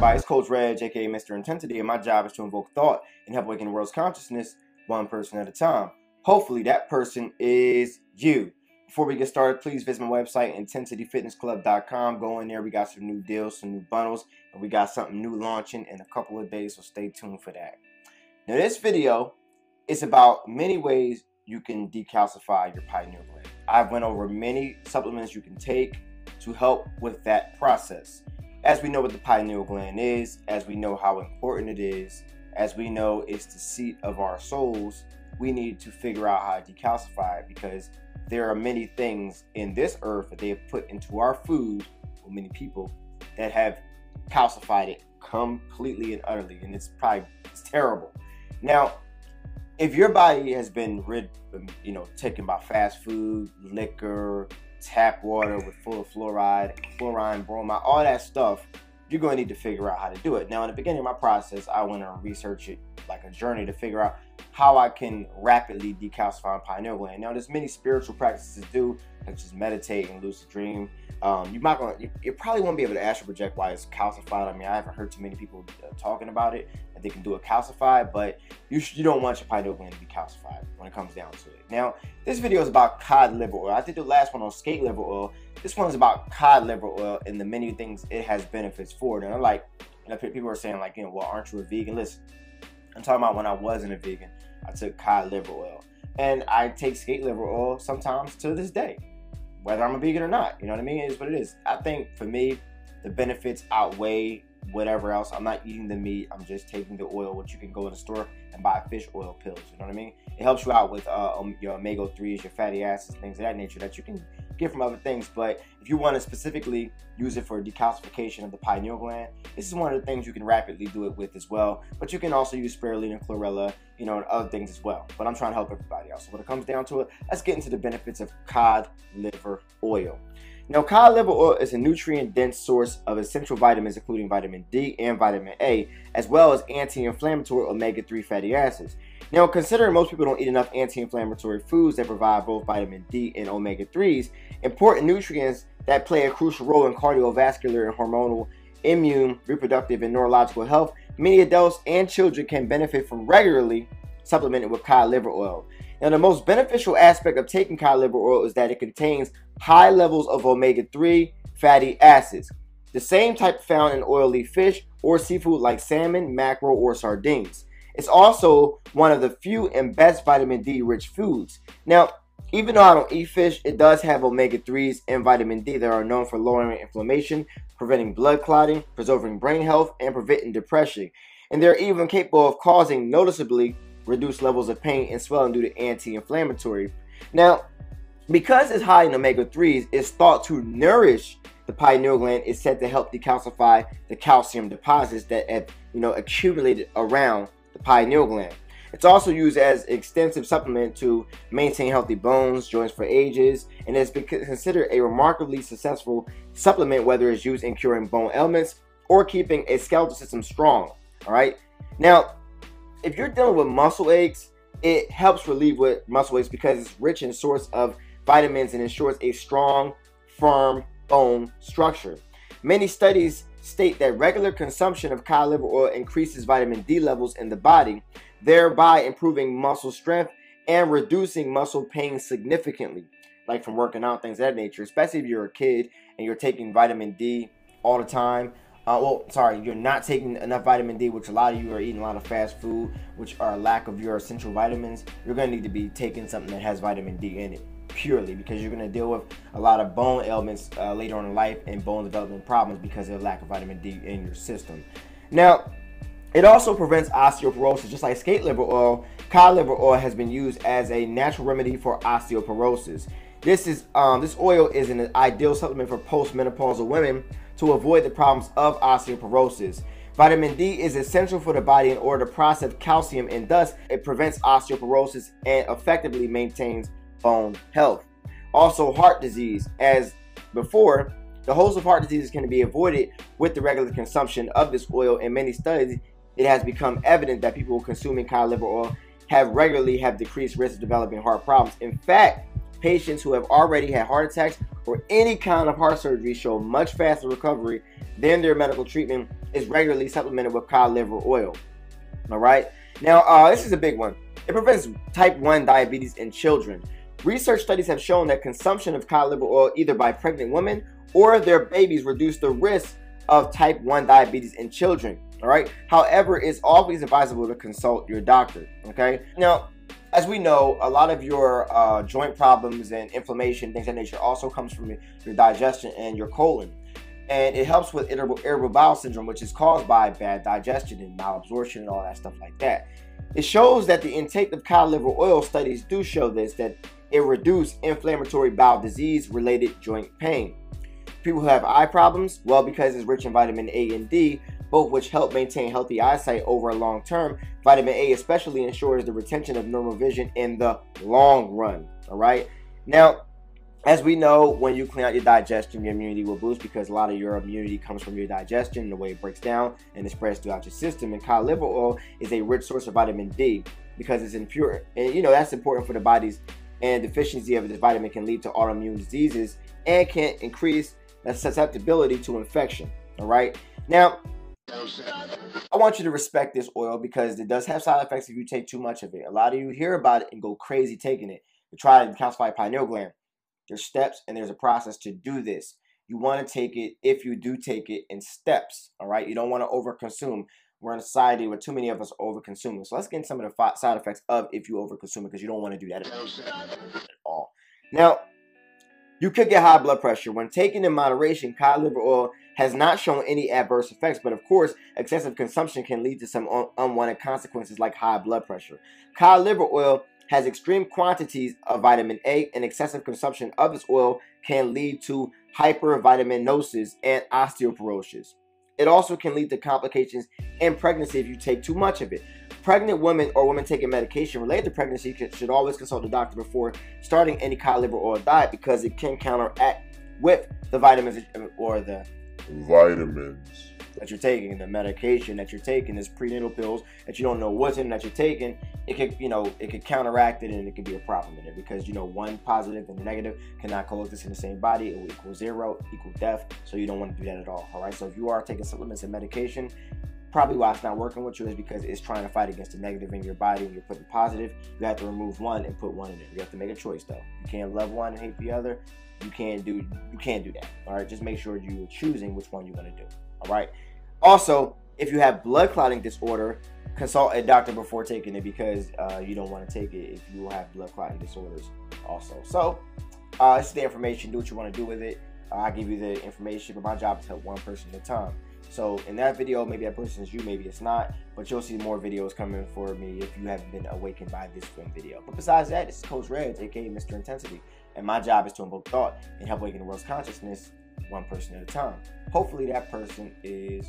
everybody, it's Coach Reg, aka Mr. Intensity, and my job is to invoke thought and help awaken the world's consciousness one person at a time. Hopefully that person is you. Before we get started, please visit my website, intensityfitnessclub.com. Go in there, we got some new deals, some new bundles, and we got something new launching in a couple of days, so stay tuned for that. Now this video is about many ways you can decalcify your pineal gland. I've went over many supplements you can take to help with that process. As we know what the pineal gland is, as we know how important it is, as we know it's the seat of our souls, we need to figure out how to decalcify it, because there are many things in this earth that they have put into our food, or many people, that have calcified it completely and utterly, and it's terrible. Now, if your body has been taken by fast food, liquor, tap water with full of fluoride, chlorine, bromide, all that stuff, you're going to need to figure out how to do it. Now, in the beginning of my process, I went and researched it like a journey to figure out how I can rapidly decalcify my pineal gland. Now, there's many spiritual practices to do, such as meditate and lucid dream. You probably won't be able to astral project while it's calcified. I mean, I haven't heard too many people talking about it, that they can do it calcified, but you don't want your pineal gland to be calcified when it comes down to it. Now, this video is about cod liver oil. I did the last one on skate liver oil. This one is about cod liver oil and the many things it has benefits for. And I'm like, people are saying like, well, aren't you a vegan? Listen, I'm talking about when I wasn't a vegan. I took cod liver oil, and I take skate liver oil sometimes to this day, whether I'm a vegan or not. You know what I mean? It is what it is. I think for me, the benefits outweigh whatever else. I'm not eating the meat. I'm just taking the oil, which you can go to the store and buy fish oil pills. You know what I mean? It helps you out with your omega-3s, your fatty acids, things of that nature that you can get from other things. But if you want to specifically use it for decalcification of the pineal gland, this is one of the things you can rapidly do it with as well. But you can also use spirulina and chlorella, and other things as well. But I'm trying to help everybody out. So when it comes down to it, let's get into the benefits of cod liver oil. Now, cod liver oil is a nutrient-dense source of essential vitamins, including vitamin D and vitamin A, as well as anti-inflammatory omega-3 fatty acids. Now, considering most people don't eat enough anti-inflammatory foods that provide both vitamin D and omega-3s, important nutrients that play a crucial role in cardiovascular and hormonal, immune, reproductive, and neurological health, many adults and children can benefit from regularly supplementing with cod liver oil. Now, the most beneficial aspect of taking cod liver oil is that it contains high levels of omega-3 fatty acids, the same type found in oily fish or seafood like salmon, mackerel, or sardines. It's also one of the few and best vitamin D rich foods. Now, even though I don't eat fish, it does have omega-3s and vitamin D that are known for lowering inflammation, preventing blood clotting, preserving brain health, and preventing depression. And they're even capable of causing noticeably reduced levels of pain and swelling due to anti-inflammatory. Now, because it's high in omega-3s, it's thought to nourish the pineal gland. Is said to help decalcify the calcium deposits that have accumulated around the pineal gland. It's also used as an extensive supplement to maintain healthy bones, joints for ages, and it's considered a remarkably successful supplement, whether it's used in curing bone ailments or keeping a skeletal system strong. All right. Now, if you're dealing with muscle aches, it helps relieve with muscle aches because it's rich in source of vitamins and ensures a strong, firm bone structure. Many studies state that regular consumption of cod liver oil increases vitamin D levels in the body, thereby improving muscle strength and reducing muscle pain significantly, like from working out, things of that nature, especially if you're a kid and you're taking vitamin D all the time. You're not taking enough vitamin D, which a lot of you are eating a lot of fast food, which are a lack of your essential vitamins. You're going to need to be taking something that has vitamin D in it, purely, because you're going to deal with a lot of bone ailments later on in life and bone development problems because of the lack of vitamin D in your system. Now, it also prevents osteoporosis. Just like skate liver oil, cod liver oil has been used as a natural remedy for osteoporosis. This oil is an ideal supplement for postmenopausal women to avoid the problems of osteoporosis. Vitamin D is essential for the body in order to process calcium, and thus it prevents osteoporosis and effectively maintains bone health. Also, heart disease. As before, the host of heart diseases can be avoided with the regular consumption of this oil. In many studies, it has become evident that people consuming cod liver oil have decreased risk of developing heart problems. In fact, patients who have already had heart attacks or any kind of heart surgery show much faster recovery than their medical treatment is regularly supplemented with cod liver oil. All right. Now, this is a big one. It prevents type 1 diabetes in children. Research studies have shown that consumption of cod liver oil either by pregnant women or their babies reduce the risk of type 1 diabetes in children. All right. However, it's always advisable to consult your doctor. Okay. Now, as we know, a lot of your joint problems and inflammation, things of that nature, also comes from your digestion and your colon. And it helps with irritable bowel syndrome, which is caused by bad digestion and malabsorption and all that stuff like that. It shows that the intake of cod liver oil, studies do show this, that it reduces inflammatory bowel disease related joint pain. People who have eye problems, well, because it's rich in vitamin A and D, both which help maintain healthy eyesight over a long term. Vitamin A especially ensures the retention of normal vision in the long run. All right. Now, as we know, when you clean out your digestion, your immunity will boost, because a lot of your immunity comes from your digestion, the way it breaks down and it spreads throughout your system. And cod liver oil is a rich source of vitamin D because it's impure. And you know, that's important for the body's, and deficiency of this vitamin can lead to autoimmune diseases and can increase the susceptibility to infection. All right. Now, I want you to respect this oil because it does have side effects if you take too much of it. A lot of you hear about it and go crazy taking it. You try to calcify pineal gland. There's steps and there's a process to do this. You want to take it, if you do take it, in steps. All right. You don't want to overconsume. We're in a society where too many of us are overconsuming. So let's get into some of the side effects of if you overconsume it, because you don't want to do that at all. Now, you could get high blood pressure. When taken in moderation, cod liver oil has not shown any adverse effects, but of course, excessive consumption can lead to some unwanted consequences like high blood pressure. Cod liver oil has extreme quantities of vitamin A, and excessive consumption of this oil can lead to hypervitaminosis and osteoporosis. It also can lead to complications in pregnancy if you take too much of it. Pregnant women or women taking medication related to pregnancy should always consult the doctor before starting any cod liver oil diet, because it can counteract with the vitamins or the vitamins that you're taking, the medication that you're taking, this prenatal pills that you don't know what's in that you're taking. It could, it could counteract it, and it could be a problem in it, because one positive and a negative cannot coexist in the same body. It will equal zero, equal death. So you don't want to do that at all. All right. So if you are taking supplements and medication, probably why it's not working with you is because it's trying to fight against the negative in your body, and you're putting positive. You have to remove one and put one in it. You have to make a choice though. You can't love one and hate the other. You can't do that. All right. Just make sure you're choosing which one you want to do. All right. Also, if you have blood clotting disorder, consult a doctor before taking it, because you don't want to take it if you have blood clotting disorders also. So this is the information. Do what you want to do with it. I give you the information, but my job is to help one person at a time. So in that video, maybe that person is you, maybe it's not, but you'll see more videos coming for me if you haven't been awakened by this film video. But besides that, this is Coach Reds, aka Mr. Intensity, and my job is to invoke thought and help awaken the world's consciousness one person at a time. Hopefully that person is